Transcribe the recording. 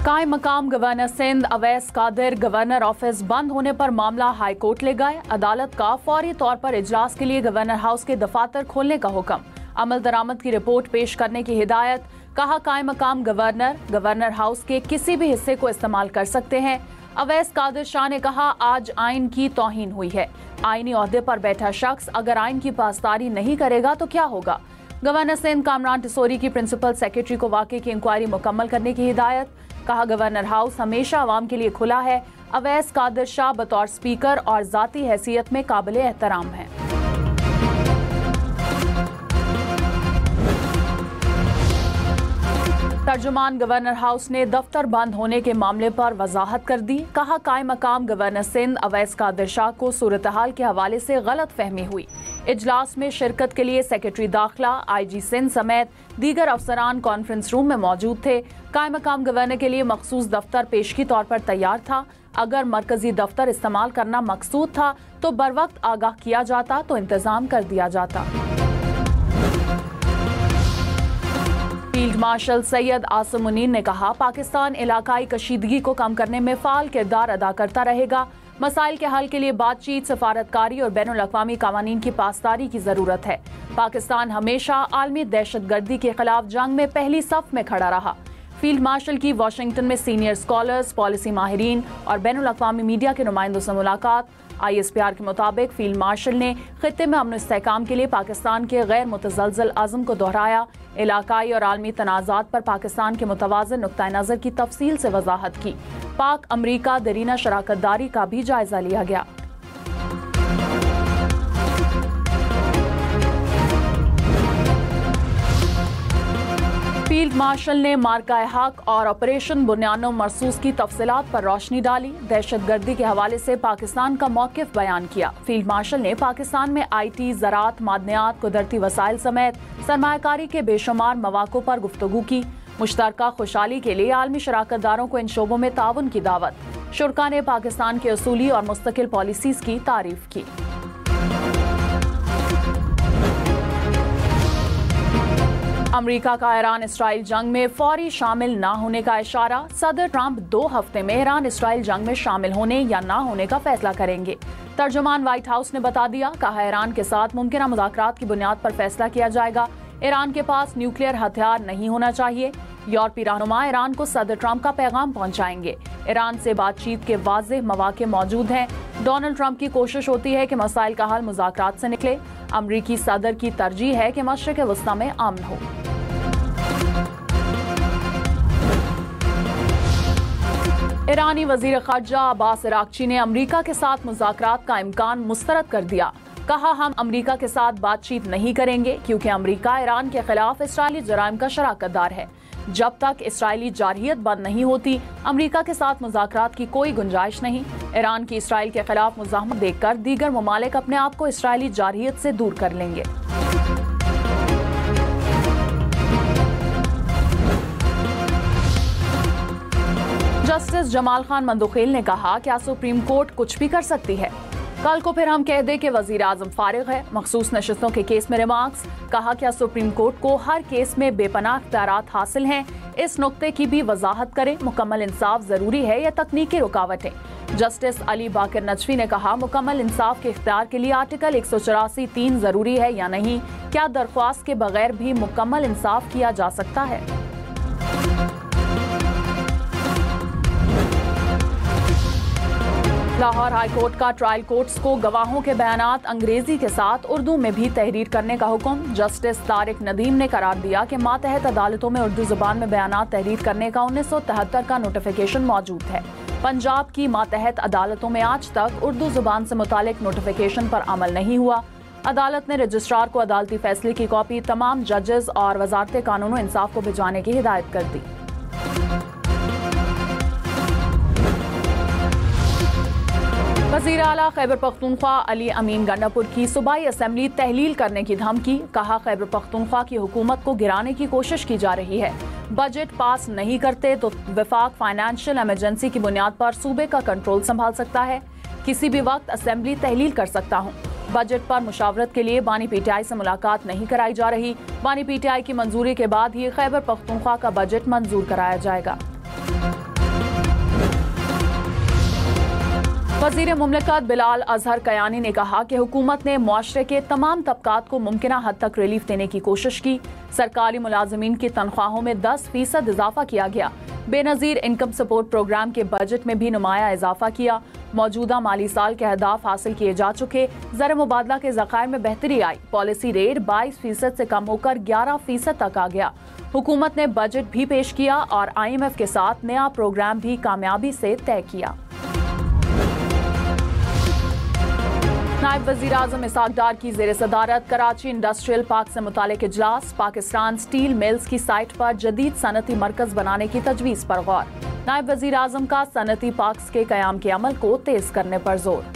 कायम मकाम governor Sindh Awais Qadir governor office बंद होने पर मामला हाई कोर्ट ले गए। अदालत का फौरी तौर पर इजलास के लिए गवर्नर हाउस के दफातर खोलने का हुक्म। अमल दरामद की रिपोर्ट पेश करने की हिदायत। कहा कायम मकाम गवर्नर हाउस के किसी भी हिस्से को इस्तेमाल कर सकते हैं। अवैस कादिर शाह ने कहा आज आइन की तौहीन हुई है। आईनी ओहदे पर बैठा शख्स अगर आइन की पासदारी नहीं करेगा तो क्या होगा। गवर्नर सिंध कामरान टिसोरी की प्रिंसिपल सेक्रेटरी को वाकई की इंक्वायरी मुकम्मल करने की हिदायत। कहा गवर्नर हाउस हमेशा आवाम के लिए खुला है। अवैस कादिर शाह बतौर स्पीकर और जाती हैसियत में काबिल एहतराम है। तर्जुमान गवर्नर हाउस ने दफ्तर बंद होने के मामले पर वजाहत कर दी। कहा कायम मकाम गवर्नर सिंध अवैस कादिर शाह को सूरत हाल के हवाले से गलत फहमी हुई। इजलास में शिरकत के लिए सेक्रेटरी दाखिला, IG सिंध समेत दीगर अफसरान कॉन्फ्रेंस रूम में मौजूद थे। कायम मकाम गवर्नर के लिए मखसूस दफ्तर पेशगी तौर पर तैयार था। अगर मरकजी दफ्तर इस्तेमाल करना मकसूद था तो बर वक्त आगाह किया जाता तो इंतजाम कर दिया जाता। फील्ड मार्शल सैयद आसिम मुनीर ने कहा पाकिस्तान इलाकाई कशीदगी को कम करने में फाल किरदार अदा करता रहेगा। मसाइल के हल के लिए बातचीत, सफारतकारी और बैनुल अक़वामी कानून की पासदारी की जरूरत है। पाकिस्तान हमेशा आलमी दहशतगर्दी के खिलाफ जंग में पहली सफ में खड़ा रहा। फील्ड मार्शल की वाशिंगटन में सीनियर स्कॉलर्स, पॉलिसी माहिरीन और बैनुल अक़वामी मीडिया के नुमाइंदों से मुलाकात। ISPR के मुताबिक फील्ड मार्शल ने खित्ते में अमन इस्तेहकाम के लिए पाकिस्तान के गैर मुतज़लज़ल अज़्म को दोहराया। इलाकाई और आलमी तनाज़ात पर पाकिस्तान के मुतवाज़िन नुक्ता नज़र की तफसील से वजाहत की। पाक अमरीका दरीना शराकतदारी का भी जायजा लिया गया। फील्ड मार्शल ने मार्का हक और ऑपरेशन बुनियानो मरसूस की तफसीलात पर रोशनी डाली। दहशतगर्दी के हवाले से पाकिस्तान का मौक़िफ़ बयान किया। फील्ड मार्शल ने पाकिस्तान में IT, ज़राअत, मादनियात, कुदरती वसाइल समेत सरमायाकारी के बेशुमार मौक़ों पर गुफ्तगू की। मुश्तरका खुशहाली के लिए आलमी शराकतदारों को इन शोबों में ताउन की दावत। शुरका ने पाकिस्तान की असूली और मुस्तकिल पॉलिसीज़ की तारीफ की। अमरीका का ईरान इसराइल जंग में फौरी शामिल न होने का इशारा। सदर ट्रंप 2 हफ्ते में ईरान इसराइल जंग में शामिल होने या न होने का फैसला करेंगे। तर्जुमान व्हाइट हाउस ने बता दिया। कहा ईरान के साथ मुमकिन मुज़ाकरात की बुनियाद पर फैसला किया जाएगा। ईरान के पास न्यूक्लियर हथियार नहीं होना चाहिए। यूरोपीय रहनुमा ईरान को सदर ट्रंप का पैगाम पहुंचाएंगे। ईरान से बातचीत के वाज़ेह मौक़े मौजूद हैं। डोनाल्ड ट्रंप की कोशिश होती है कि मसाइल का हल मुज़ाकरात से निकले। अमरीकी सदर की तरजीह है कि मशरिक़ वस्ता में अमन हो। ईरानी वज़ीर ख़ारजा अब्बास अराग़ची ने अमरीका के साथ मुज़ाकरात का इम्कान मुस्तरद कर दिया। कहा हम अमरीका के साथ बातचीत नहीं करेंगे क्योंकि अमरीका ईरान के खिलाफ इसराइली जराइम का शराकतदार है। जब तक इसराइली जारहियत बंद नहीं होती अमरीका के साथ मुज़ाकरात की कोई गुंजाइश नहीं। ईरान की इसराइल के खिलाफ मुज़ाहमत देखकर दीगर ममालिक अपने आप को इसराइली जारहियत से दूर कर लेंगे। जस्टिस जमाल खान मंदुखेल ने कहा क्या सुप्रीम कोर्ट कुछ भी कर सकती है। कल को फिर हम कह दें कि वज़ीर आज़म फारिग है। मखसूस नशिस्तों के केस में रिमार्क्स। कहा क्या सुप्रीम कोर्ट को हर केस में बेपनाह इख्तियारात हासिल हैं। इस नुक्ते की भी वजाहत करें। मुकम्मल इंसाफ जरूरी है या तकनीकी रुकावटें। जस्टिस अली बाकर नजफी ने कहा मुकम्मल इंसाफ के इख्तियार के लिए आर्टिकल 184(3) जरूरी है या नहीं। क्या दरख्वास्त के बगैर भी मुकम्मल इंसाफ किया जा सकता है। लाहौर हाई कोर्ट का ट्रायल कोर्ट्स को गवाहों के बयानात अंग्रेजी के साथ उर्दू में भी तहरीर करने का हुक्म। जस्टिस तारिक नदीम ने करार दिया कि मातहत अदालतों में उर्दू जुबान में बयानात तहरीर करने का 1973 का नोटिफिकेशन मौजूद है। पंजाब की मातहत अदालतों में आज तक उर्दू जुबान से मुतालिक नोटिफिकेशन पर अमल नहीं हुआ। अदालत ने रजिस्ट्रार को अदालती फैसले की कॉपी तमाम जजेस और वजारत कानून व इंसाफ को भिजवाने की हिदायत कर दी। वज़ीर आला खैबर पख्तूनख्वा अली अमीन गंडापुर की सूबाई असम्बली तहलील करने की धमकी। कहा खैबर पख्तूनख्वा की हुकूमत को गिराने की कोशिश की जा रही है। बजट पास नहीं करते तो वफाक फाइनेंशियल इमरजेंसी की बुनियाद पर सूबे का कंट्रोल संभाल सकता है। किसी भी वक्त असम्बली तहलील कर सकता हूँ। बजट पर मुशावरत के लिए बानी PTI से मुलाकात नहीं कराई जा रही। बानी PTI की मंजूरी के बाद ही खैबर पख्तूनख्वा का बजट मंजूर कराया जाएगा। वज़ीर मुमलिकत बिलाल अजहर कयानी ने कहा कि हुकूमत ने मुआशरे के तमाम तबकात को मुमकिना हद तक रिलीफ देने की कोशिश की। सरकारी मुलाजमीन की तनख्वाहों में 10% इजाफा किया गया। बेनज़ीर इनकम सपोर्ट प्रोग्राम के बजट में भी नुमाया इजाफा किया। मौजूदा माली साल के अहदाफ हासिल किए जा चुके। ज़र मुबादला के ज़खायर में बेहतरी आई। पॉलिसी रेट 22% से कम होकर 11% तक आ गया। हुकूमत ने बजट भी पेश किया और IMF के साथ नया प्रोग्राम भी कामयाबी से तय किया। नायब वज़ीर आज़म इसहाक डार की ज़ेर सदारत कराची इंडस्ट्रियल पार्क से मुतालिक इजलास। पाकिस्तान स्टील मिल्स की साइट पर जदीद सनती मरकज बनाने की तजवीज़ पर गौर। नायब वज़ीर आज़म का सनती पार्क्स के क़याम के अमल को तेज करने पर जोर।